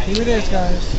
Here it is, guys.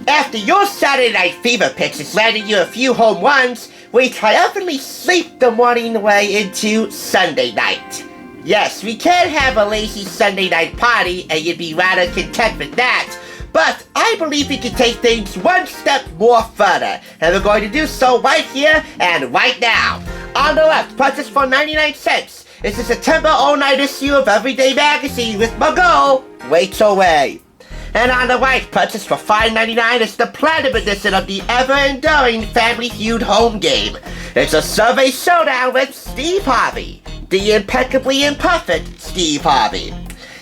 After your Saturday Night Fever pitches landed you a few home runs, we triumphantly sleep the morning away into Sunday night. Yes, we can have a lazy Sunday night party, and you'd be rather content with that, but I believe we can take things one step more further, and we're going to do so right here and right now. On the left, purchased for 99 cents, is the September 09 issue of Everyday Magazine with my girl, Rachael Ray. And on the right, purchased for $5.99, is the Platinum Edition of the ever-enduring Family Feud home game. It's a survey showdown with Steve Harvey, the impeccably imperfect Steve Harvey.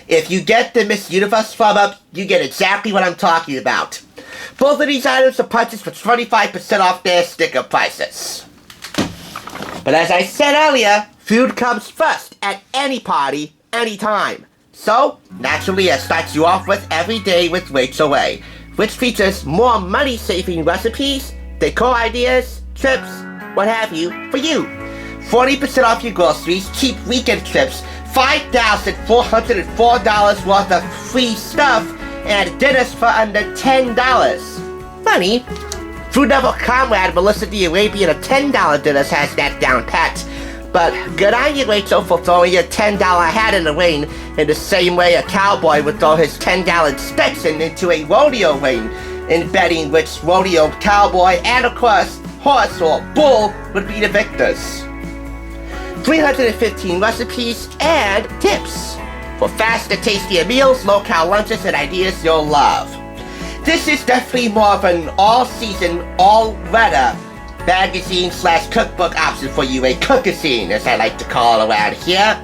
If you get the Miss Universe flub-up, you get exactly what I'm talking about. Both of these items are purchased for 25% off their sticker prices. But as I said earlier, food comes first at any party, anytime. So, naturally, it starts you off with Every Day with Rachael Ray, which features more money-saving recipes, decor ideas, trips, what have you, for you. 40% off your groceries, cheap weekend trips, $5,404 worth of free stuff, and dinners for under $10. Funny, Food Network comrade Melissa the Arabian of $10 dinners has that down pat. But good on you, Rachel, for throwing your $10 hat in the ring in the same way a cowboy would throw his $10 Stetson into a rodeo ring, in betting which rodeo cowboy and, of course, horse or bull would be the victors. 315 recipes and tips for faster, tastier meals, low-cal lunches, and ideas you'll love. This is definitely more of an all-season, all-weather magazine/cookbook option for you, a cookazine, as I like to call it around here.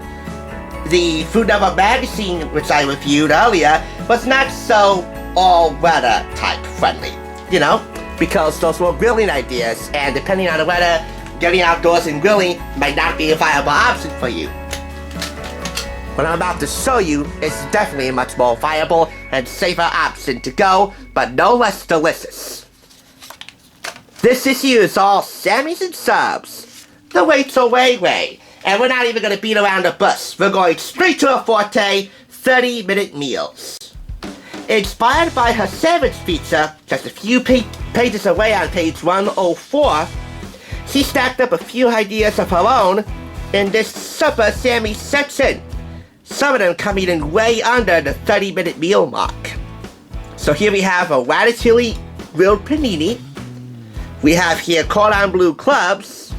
The Food Network magazine, which I reviewed earlier, was not so all-weather type friendly, you know, because those were grilling ideas, and depending on the weather, getting outdoors and grilling might not be a viable option for you. What I'm about to show you is definitely a much more viable and safer option to go, but no less delicious. This issue is all Sammys and Subs, the Rachael Ray way, and we're not even going to beat around the bush. We're going straight to a forte, 30-minute meals. Inspired by her sandwich feature, just a few pages away on page 104, she stacked up a few ideas of her own in this Super Sammy section, some of them coming in way under the 30-minute meal mark. So here we have a ratatouille grilled panini. We have here cordon bleu clubs.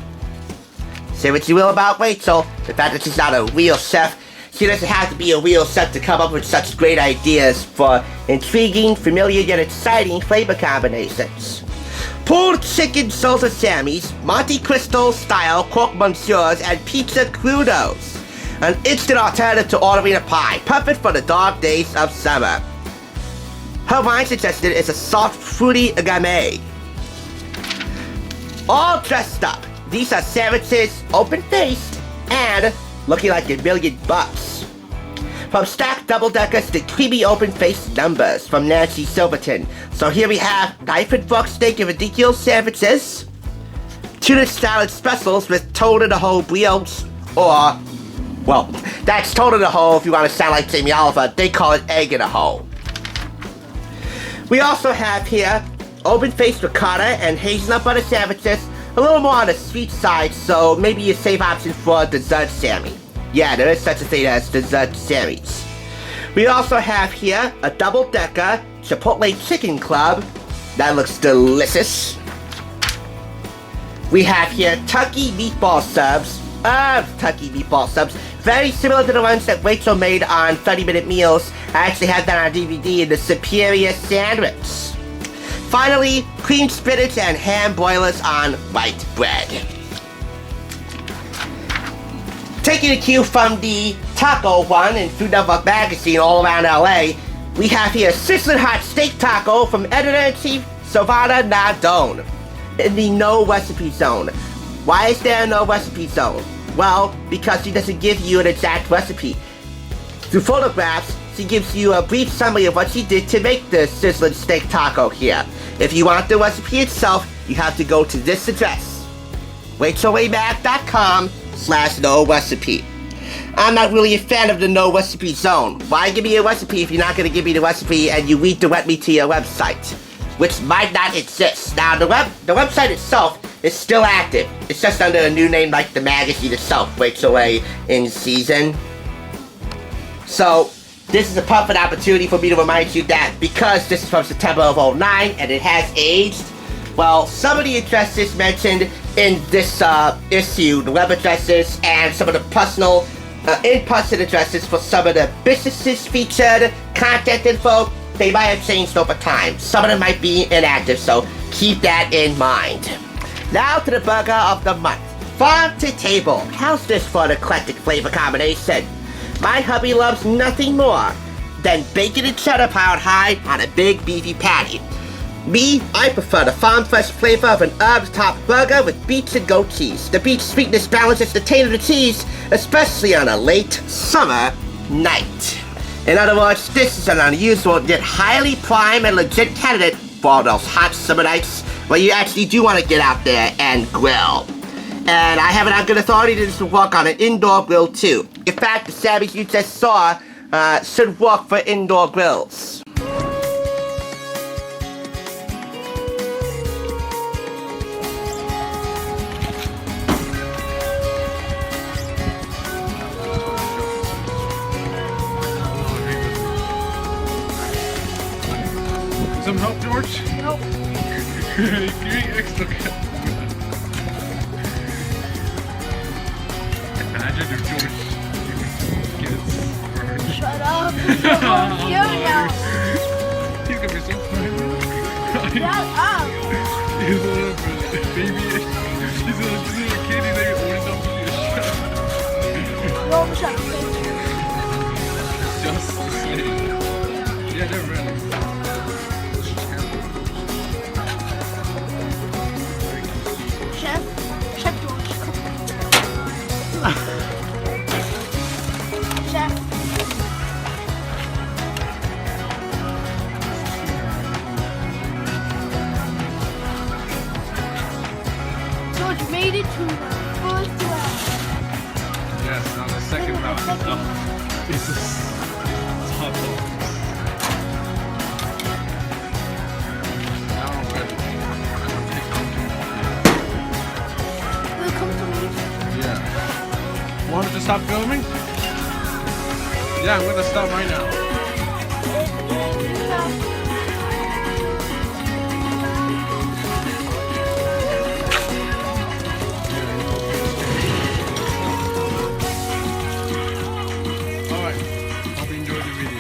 Say what you will about Rachael, the fact that she's not a real chef, she doesn't have to be a real chef to come up with such great ideas for intriguing, familiar, yet exciting flavor combinations. Pulled chicken salsa Sammys, Monte Cristo style croque monsieurs, and pizza crudos. An instant alternative to ordering a pie, perfect for the dog days of summer. Her wine suggestion is a soft, fruity gourmet. All dressed up, these are sandwiches, open-faced, and looking like $1,000,000. From stacked double-deckers to creamy open-faced numbers from Nancy Silverton. So here we have knife and fork steak and ridiculous sandwiches, tuna salad specials with toad in the hole brioche, or, well, that's toad in the hole if you want to sound like Jamie Oliver, they call it egg in the hole. We also have here open-faced ricotta and hazelnut butter sandwiches, a little more on the sweet side, so maybe a safe option for dessert Sammy. Yeah, there is such a thing as dessert Sammys. We also have here a double-decker Chipotle Chicken Club. That looks delicious. We have here turkey meatball subs. Very similar to the ones that Rachael made on 30-minute meals. I actually had that on DVD in the Superior Sandwich. Finally, cream spinach and ham boilers on white bread. Taking a cue from the taco one in Food Network magazine all around LA, we have here sizzling hot steak taco from editor-in-chief Savannah Nadone in the no recipe zone. Why is there no recipe zone? Well, because she doesn't give you an exact recipe. Through photographs, she gives you a brief summary of what she did to make the sizzling steak taco here. If you want the recipe itself, you have to go to this address, RachelRayMag.com/no recipe. I'm not really a fan of the no recipe zone. Why give me a recipe if you're not going to give me the recipe and you redirect me to your website, which might not exist. Now, the website itself is still active. It's just under a new name like the magazine itself, Rachael Ray in season. So, this is a perfect opportunity for me to remind you that because this is from September of 2009 and it has aged, well, some of the addresses mentioned in this issue, the web addresses and some of the personal in-person addresses for some of the businesses featured, contact info, they might have changed over time. Some of them might be inactive, so keep that in mind. Now to the burger of the month. Farm to table. How's this for an eclectic flavor combination? My hubby loves nothing more than bacon and cheddar piled high on a big beefy patty. Me, I prefer the farm fresh flavor of an herbs-topped burger with beets and goat cheese. The beet sweetness balances the taste of the cheese, especially on a late summer night. In other words, this is an unusual yet highly prime and legit candidate for those hot summer nights where you actually do want to get out there and grill. And I have an good authority to just work on an indoor grill too. In fact, the savage you just saw should work for indoor grills. Some help, George? Nope. Give me extra. Imagine if George gets burned. Shut up. I'm here now. He's gonna be so funny. Shut up. He's a little baby. He's a little kid. He's like always up to be a shut up. No, shut up. Just to say. Yeah, they're ready. Chef George. Chef. George made it to the first round. Yes, on the second round. This is hot dogs. Now I'm ready. Will come to me. Yeah. Want to stop filming? Yeah, I'm gonna stop right now. Alright. Hope you enjoyed the video.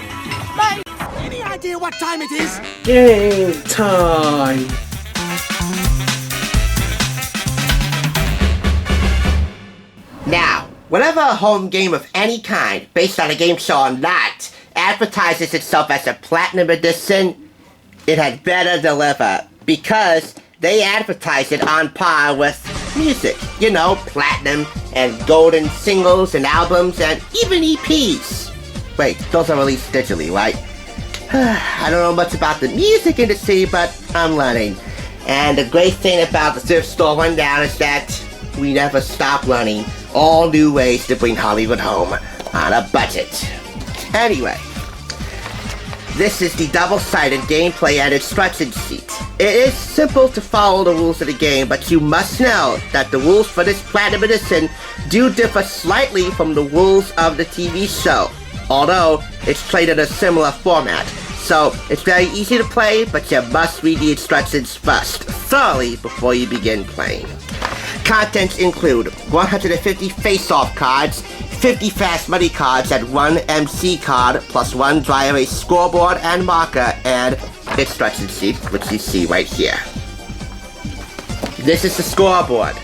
Bye. Any idea what time it is? Game time! Now, whenever a home game of any kind, based on a game show or not, advertises itself as a platinum edition, it had better deliver, because they advertise it on par with music. You know, platinum and golden singles and albums and even EPs. Wait, those are released digitally, right? I don't know much about the music industry, but I'm learning. And the great thing about the thrift store rundown is that we never stop learning all new ways to bring Hollywood home on a budget. Anyway, this is the double-sided gameplay and instruction sheet. It is simple to follow the rules of the game, but you must know that the rules for this Platinum Edition do differ slightly from the rules of the TV show, although it's played in a similar format. So, it's very easy to play, but you must read the instructions first, thoroughly, before you begin playing. Contents include 150 face-off cards, 50 fast money cards, and 1 MC card, plus 1 dry erase scoreboard and marker, and instruction sheet, which you see right here. This is the scoreboard.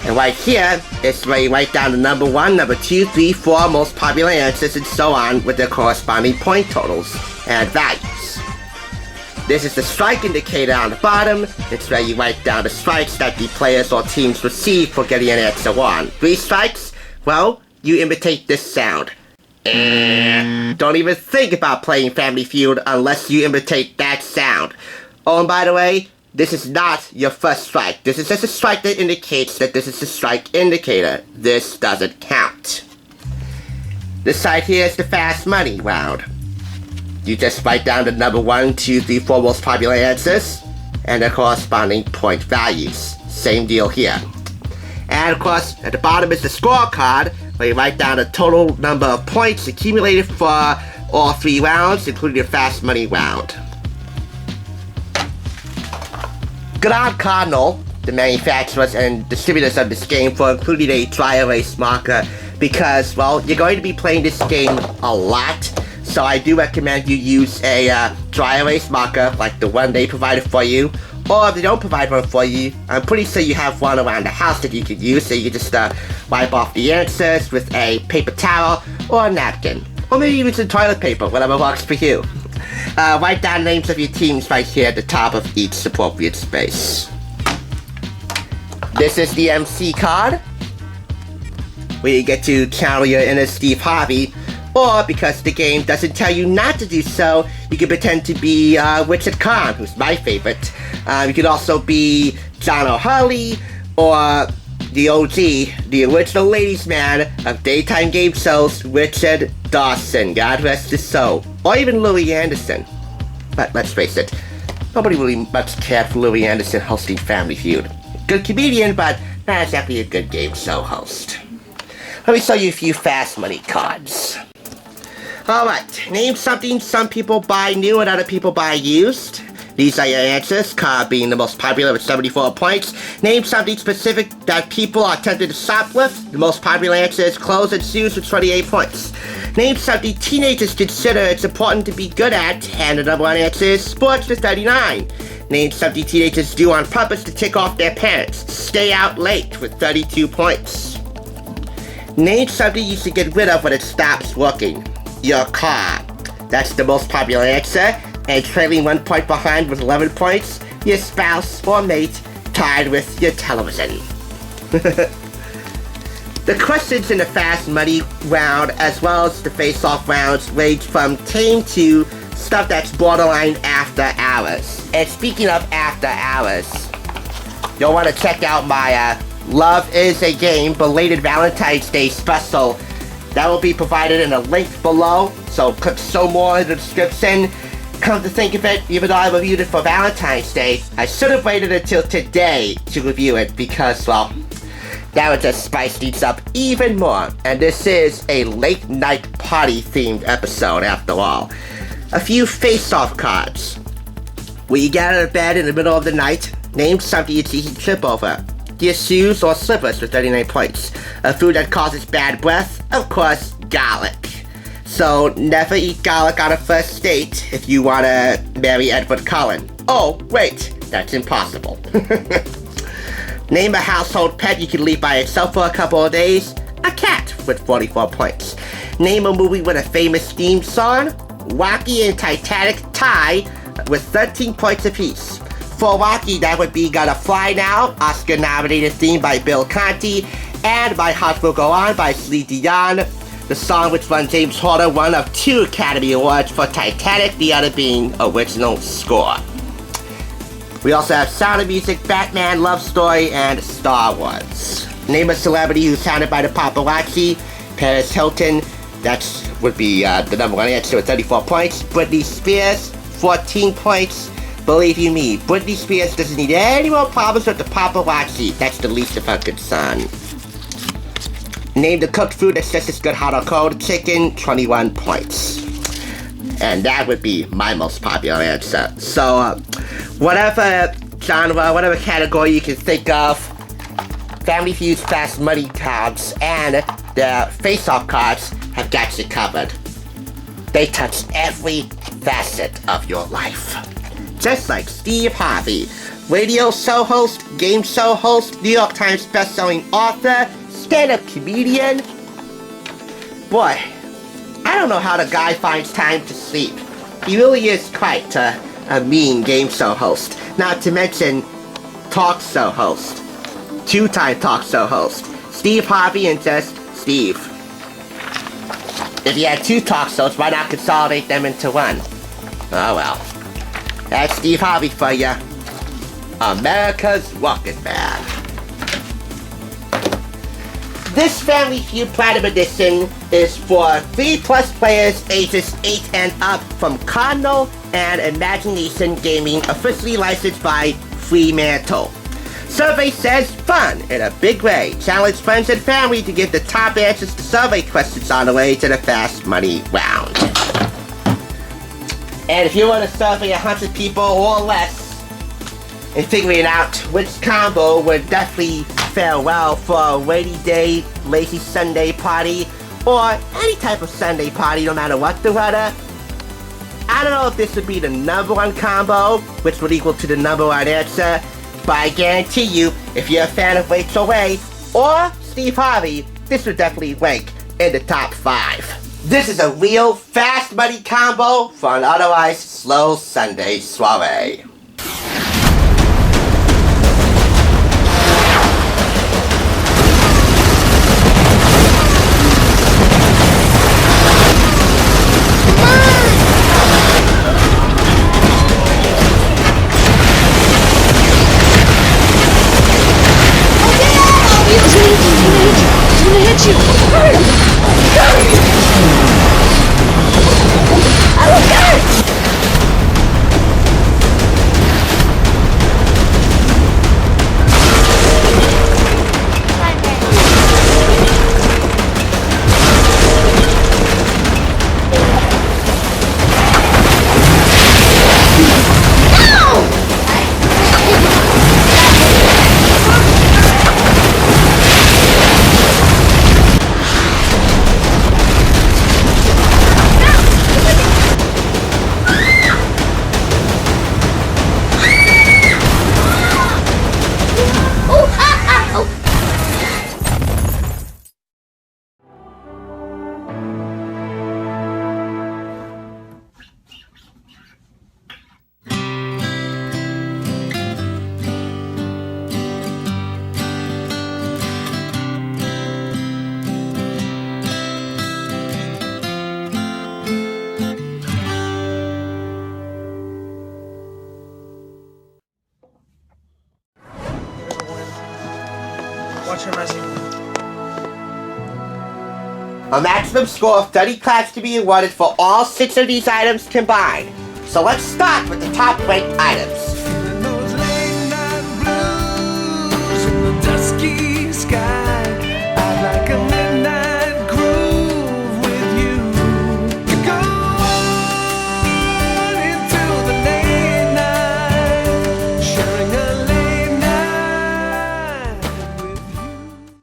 And right here, it's where you write down the number 1, number 2, 3, 4 most popular answers, and so on with their corresponding point totals and values. This is the strike indicator on the bottom. It's where you write down the strikes that the players or teams receive for getting an answer wrong. 3 strikes? Well, you imitate this sound. Don't even think about playing Family Feud unless you imitate that sound. Oh, and by the way, this is not your first strike. This is just a strike that indicates that this is the strike indicator. This doesn't count. This side here is the fast money round. You just write down the number 1, 2, 3, 4 most popular answers and the corresponding point values. Same deal here. And of course, at the bottom is the scorecard, where you write down the total number of points accumulated for all 3 rounds, including the fast money round. Good on Cardinal, the manufacturers and distributors of this game, for including a dry erase marker, because, well, you're going to be playing this game a lot, so I do recommend you use a dry erase marker like the one they provided for you. Or if they don't provide one for you, I'm pretty sure you have one around the house that you could use, so you can just wipe off the answers with a paper towel or a napkin. Or maybe even some toilet paper, whatever works for you. Write down names of your teams right here at the top of each appropriate space. This is the MC card, where you get to channel your inner Steve Harvey. Or, because the game doesn't tell you not to do so, you can pretend to be Richard Kahn, who's my favorite. You could also be John O'Hurley, or the OG, the original ladies' man of daytime game shows, Richard Dawson, God rest his soul. Or even Louis Anderson. But let's face it, nobody really much cared for Louis Anderson hosting Family Feud. Good comedian, but not exactly a good game show host. Let me show you a few fast money cards. Alright, name something some people buy new and other people buy used. These are your answers, car being the most popular with 74 points. Name something specific that people are tempted to shop with. The most popular answer is clothes and shoes with 28 points. Name something teenagers consider it's important to be good at, and the number 1 answer is sports with 39. Name something teenagers do on purpose to tick off their parents. Stay out late with 32 points. Name something you should get rid of when it stops working. Your car. That's the most popular answer, and trailing 1 point behind with 11 points, your spouse or mate, tied with your television. The questions in the fast money round, as well as the face-off rounds, range from tame to stuff that's borderline after hours. And speaking of after hours, you'll want to check out my Love is a Game belated Valentine's Day special. That will be provided in a link below, so click show more in the description. Come to think of it, even though I reviewed it for Valentine's Day, I should have waited until today to review it because, well, that would just spice things up even more. And this is a late night party themed episode after all. A few face-off cards. When you get out of bed in the middle of the night, name something it's easy to trip over. Your shoes or slippers with 39 points. A food that causes bad breath? Of course, garlic. So never eat garlic on a first date if you want to marry Edward Cullen. Oh, wait, that's impossible. Name a household pet you can leave by itself for a couple of days. A cat with 44 points. Name a movie with a famous theme song. Rocky and Titanic tie with 13 points apiece. For Rocky, that would be Gotta Fly Now, Oscar-nominated theme by Bill Conti, and My Heart Will Go On by Celine Dion. The song which won James Horner one of 2 Academy Awards for Titanic, the other being original score. We also have Sound of Music, Batman, Love Story, and Star Wars. Name a celebrity who's hounded by the paparazzi. Paris Hilton, that would be the number 1 answer with 34 points. Britney Spears, 14 points. Believe you me, Britney Spears doesn't need any more problems with the paparazzi. That's the least of her concern. Name the cooked food that's just as good hot or cold. Chicken, 21 points. And that would be my most popular answer. So, whatever genre, whatever category you can think of, Family Feud's fast money cards and the face-off cards have got you covered. They touch every facet of your life. Just like Steve Harvey, radio show host, game show host, New York Times best-selling author, stand-up comedian. Boy, I don't know how the guy finds time to sleep. He really is quite a mean game show host. Not to mention talk show host. 2-time talk show host. Steve Harvey and just Steve. If you had 2 talk shows, why not consolidate them into one? Oh well. That's Steve Harvey for ya. America's Walking Man. This Family Feud Platinum Edition is for 3+ players ages 8 and up from Cardinal and Imagination Gaming, officially licensed by Fremantle. Survey says fun in a big way. Challenge friends and family to give the top answers to survey questions on the way to the Fast Money round. And if you want to survey 100 people or less in figuring out which combo would definitely fare well for a rainy day, lazy Sunday party, or any type of Sunday party, no matter what the weather, I don't know if this would be the #1 combo, which would equal to the #1 answer, but I guarantee you, if you're a fan of Rachael Ray or Steve Harvey, this would definitely rank in the top 5. This is a real fast money combo for an otherwise slow Sunday soiree. Watch your message. A maximum score of 30 claps to be awarded for all 6 of these items combined. So let's start with the top ranked items.